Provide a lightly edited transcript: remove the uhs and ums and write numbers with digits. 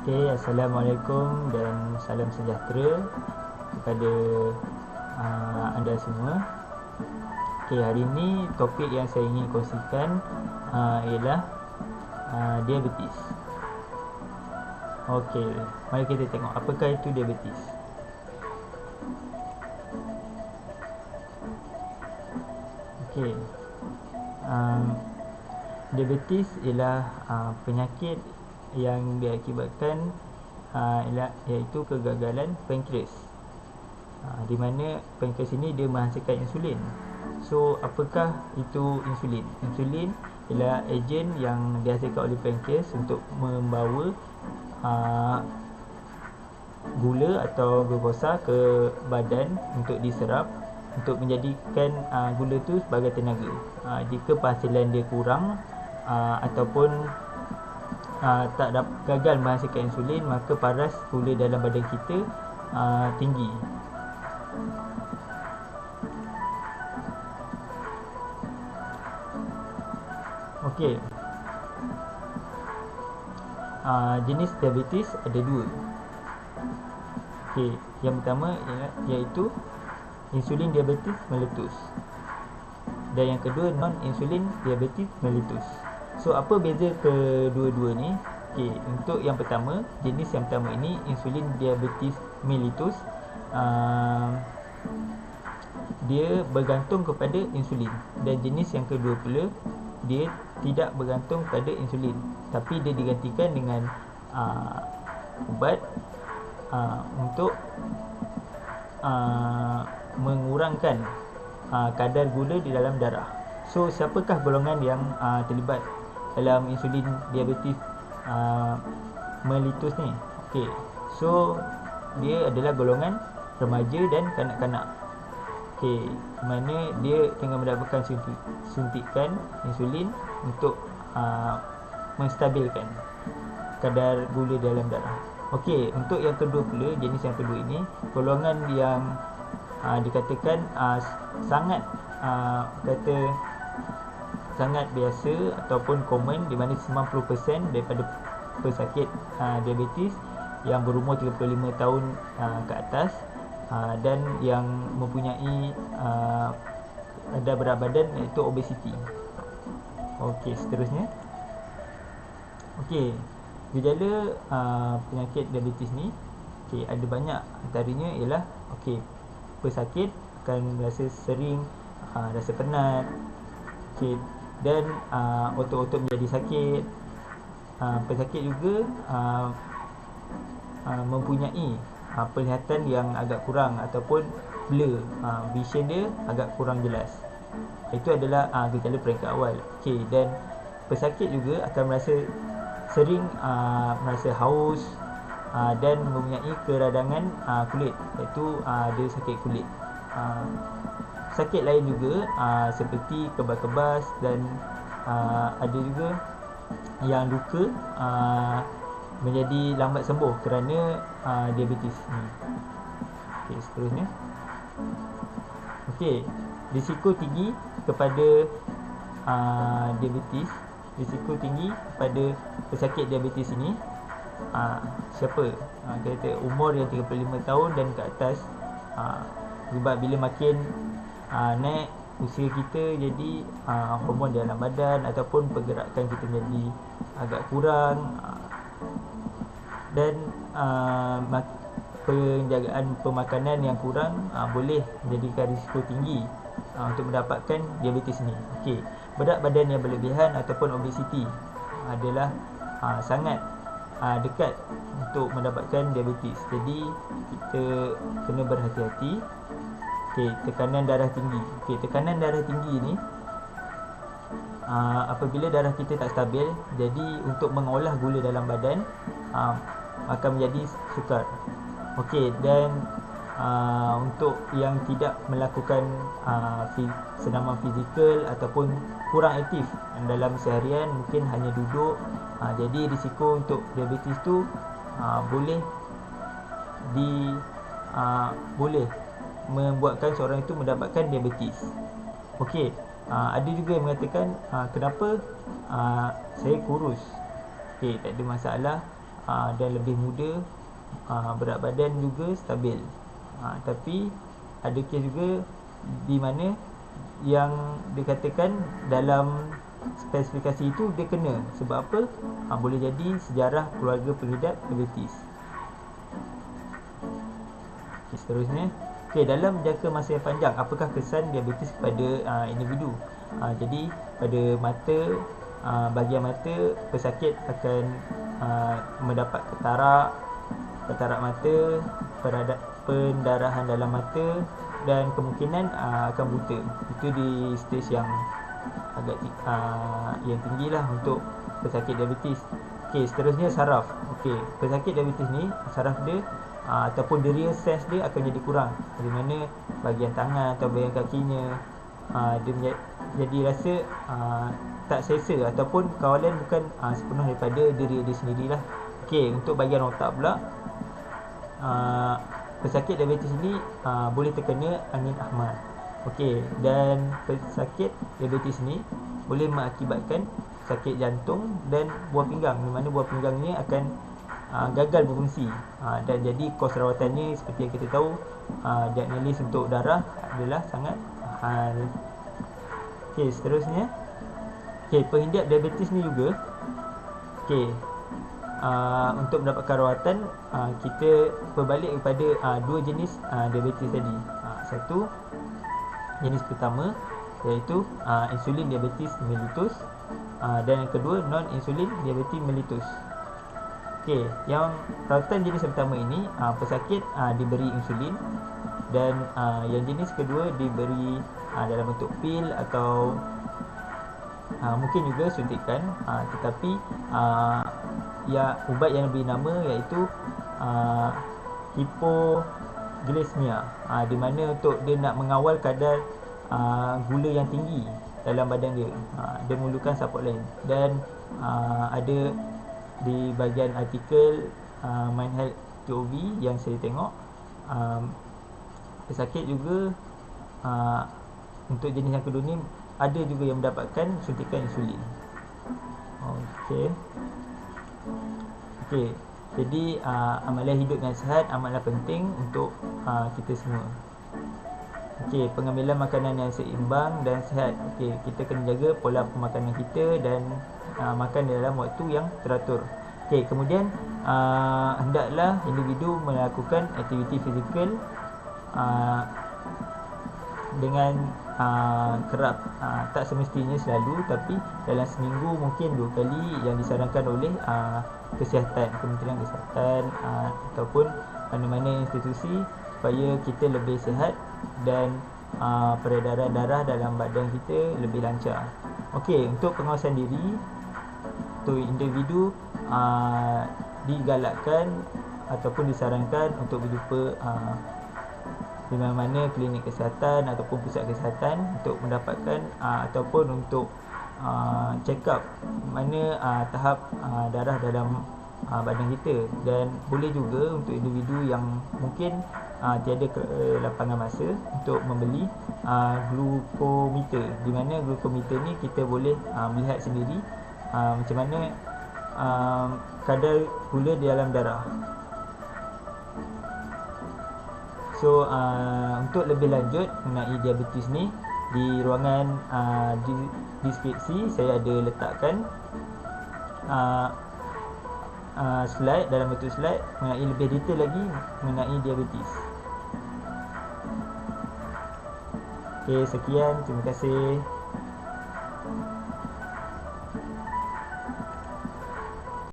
Okay, Assalamualaikum dan salam sejahtera kepada anda semua. Okay, hari ini topik yang saya ingin kongsikan ialah diabetes. Okay, mari kita tengok apakah itu diabetes. Okay, diabetes ialah penyakit yang diakibatkan iaitu kegagalan pankreas, di mana pankreas ini dia menghasilkan insulin. So apakah itu insulin? Insulin ialah ejen yang dihasilkan oleh pankreas untuk membawa gula atau glukosa ke badan untuk diserap, untuk menjadikan gula tu sebagai tenaga. Jika penghasilan dia kurang ataupun gagal menghasilkan insulin, maka paras gula dalam badan kita tinggi. Okey. Jenis diabetes ada dua. Okey, yang pertama iaitu insulin diabetes mellitus, dan yang kedua non-insulin diabetes mellitus. So apa beza kedua-dua ni? Okey, untuk yang pertama, jenis yang pertama ini insulin diabetes mellitus, dia bergantung kepada insulin, dan jenis yang kedua pula dia tidak bergantung pada insulin, tapi dia digantikan dengan ubat untuk mengurangkan kadar gula di dalam darah. So siapakah golongan yang terlibat dalam insulin diabetes mellitus ni? Okey, so dia adalah golongan remaja dan kanak-kanak. Okey, mana dia tengah mendapatkan suntikan insulin untuk menstabilkan kadar gula dalam darah. Okey, untuk yang kedua pula, jenis yang kedua ini, golongan yang dikatakan sangat sangat biasa ataupun common, di mana 90% daripada pesakit diabetes yang berumur 35 tahun ke atas dan yang mempunyai kadar berat badan, iaitu obesiti. Okey, seterusnya. Okey, gejala penyakit diabetes ni, okey, ada banyak. Antaranya ialah pesakit akan rasa sering rasa penat, okey, dan otot-otot menjadi sakit. Pesakit juga mempunyai penglihatan yang agak kurang ataupun blur, vision dia agak kurang jelas. Itu adalah gejala peringkat awal. Okey, dan pesakit juga akan sering merasa haus dan mempunyai keradangan kulit, iaitu dia sakit kulit. Sakit lain juga seperti kebas-kebas, dan ada juga yang luka menjadi lambat sembuh kerana diabetes ni. Okey, seterusnya. Okey, risiko tinggi kepada diabetes, risiko tinggi pada pesakit diabetes ini siapa? Kita umur yang 35 tahun dan ke atas, sebab bila makin naik usia kita, jadi hormon dalam badan ataupun pergerakan kita menjadi agak kurang, dan penjagaan pemakanan yang kurang boleh menjadikan risiko tinggi untuk mendapatkan diabetes ni. Okey, berat badan yang berlebihan ataupun obesiti adalah sangat dekat untuk mendapatkan diabetes. Jadi kita kena berhati-hati. Okey, tekanan darah tinggi. Okey, tekanan darah tinggi ni apabila darah kita tak stabil, jadi untuk mengolah gula dalam badan akan menjadi sukar. Okey, dan untuk yang tidak melakukan senaman fizikal ataupun kurang aktif dalam seharian, mungkin hanya duduk, jadi risiko untuk diabetes tu boleh membuatkan seorang itu mendapatkan diabetes. Okey, ada juga yang mengatakan kenapa saya kurus. Okey, tak ada masalah. dan lebih muda, berat badan juga stabil. Tapi ada kes juga di mana yang dikatakan dalam spesifikasi itu dia kena. Sebab apa? Boleh jadi sejarah keluarga pengidap diabetes. Seterusnya, dalam jangka masa yang panjang, apakah kesan diabetes kepada individu? Jadi pada mata, bahagian mata, pesakit akan mendapat katarak mata, pendarahan dalam mata, dan kemungkinan akan buta. Itu di stage yang agak yang tinggi lah untuk pesakit diabetes. Seterusnya saraf. Pesakit diabetes ni, saraf dia ataupun daya sense dia akan jadi kurang, di mana bahagian tangan atau bahagian kakinya dia jadi rasa tak selesa ataupun kawalan bukan sepenuh daripada diri dia sendirilah. Untuk bahagian otak pula, pesakit diabetes ini boleh terkena angin ahmad. Dan pesakit diabetes ni boleh mengakibatkan sakit jantung dan buah pinggang, di mana buah pinggang ni akan gagal berfungsi, dan jadi kos rawatannya seperti yang kita tahu, diagnosis untuk darah adalah sangat mahal. Seterusnya, pengidap diabetes ni juga, untuk mendapatkan rawatan, kita berbalik kepada dua jenis diabetes tadi. Satu, jenis pertama iaitu insulin diabetes mellitus, dan yang kedua non insulin diabetes mellitus. Yang rawatan jenis pertama ini, pesakit diberi insulin, dan yang jenis kedua diberi dalam bentuk pil atau mungkin juga suntikan, tetapi ubat yang lebih nama iaitu hipoglycemia, di mana untuk dia nak mengawal kadar gula yang tinggi dalam badan dia, dia memerlukan support lain. Dan ada di bahagian artikel MindHealth.gov yang saya tengok, pesakit juga untuk jenis yang kedua ni ada juga yang mendapatkan suntikan insulin. Jadi amalan hidup yang sihat amatlah penting untuk kita semua. Pengambilan makanan yang seimbang dan sihat. Kita kena jaga pola pemakanan kita dan makan dalam waktu yang teratur. Kemudian hendaklah individu melakukan aktiviti fizikal dengan kerap, tak semestinya selalu, tapi dalam seminggu mungkin 2 kali yang disarankan oleh Kementerian Kesihatan ataupun mana-mana institusi, supaya kita lebih sihat dan peredaran darah dalam badan kita lebih lancar. Untuk pengawasan diri, untuk individu digalakkan ataupun disarankan untuk berjumpa di mana-mana klinik kesihatan ataupun pusat kesihatan untuk mendapatkan ataupun untuk check up mana tahap darah dalam badan kita. Dan boleh juga untuk individu yang mungkin tiada lapangan masa untuk membeli glukometer, di mana glukometer ni kita boleh melihat sendiri macam mana kadar gula di dalam darah. Untuk lebih lanjut mengenai diabetes ni, di ruangan deskripsi saya ada letakkan slide, dalam bentuk slide mengenai lebih detail lagi mengenai diabetes. Sekian, terima kasih.